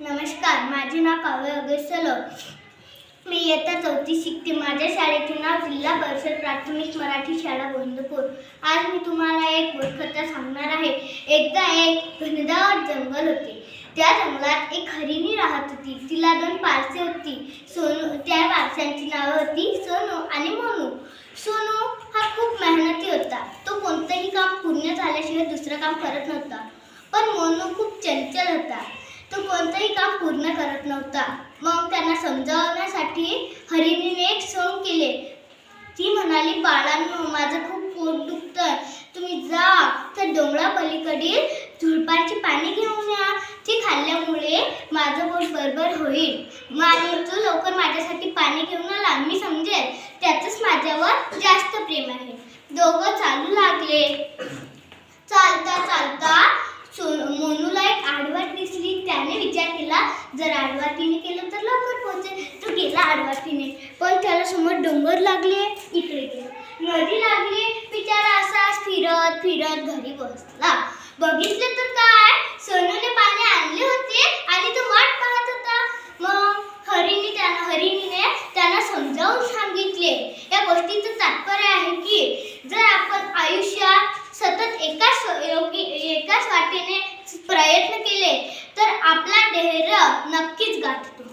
नमस्कार, माझे नाव काव्य अगस्त्यलो. मी इयत्ता 4थी शिकते. माझ्या शाळेचे नाव जिल्हा परिषद प्राथमिक मराठी शाळा गोविंदपूर. आज मी तुम्हाला एक बोधकथा सांगणार आहे. एकदा एक घनदाट जंगल होते. त्या जंगलात एक हरिणी राहत होती. तिला 2 पारसे होती. त्या पारसांची नावे होती सोनू आणि मोनू. सोनू हा खूप मेहनती होता. तो कोणतेही काम पूर्ण झाल्याशिवाय दुसरं काम करत नव्हता. पण मोनू खूप चंचल होता. तो कोणतंही काम पूर्ण करत नव्हता. मग त्यांना समजावण्यासाठी हरिणीने एक सोंग केले. ती म्हणाली, बाळांनो, माझं खूप पोट दुखतंय. तुम्ही जा त्या डोंगरापलीकडील झुडपांची पाने घेऊन या. ती खाल्ल्यामुळे माझं पोट बरोबर होईल आणि तू लवकर माझ्यासाठी पाणी घेऊन आला, मी समजेल त्याचंच माझ्यावर जास्त प्रेम आहे. दोघं चालू लागले. चालता चालता मोनूला एक आडवाट दिसली. त्याने विचार केला, जर आडवाटीने केलं तर लवकर पोहोचेल. तो गेला आडवाटीने, पण त्याला समोर डोंगर लागले. इकडे गेला, नदी लागली. बिचारा असाच फिरत फिरत घरी पोहोचला. बघितलं तर काय, सोनूने पाणी आणले होते आणि तो वाट पाहत होता. मग हरिणीने त्यांना समजावून सांगितले. या गोष्टीचं तात्पर्य आहे की जर आपण आयुष्यात सतत एकाच वाटेने प्रयत्न केले तर आपला ध्येय नक्कीच गाठतो.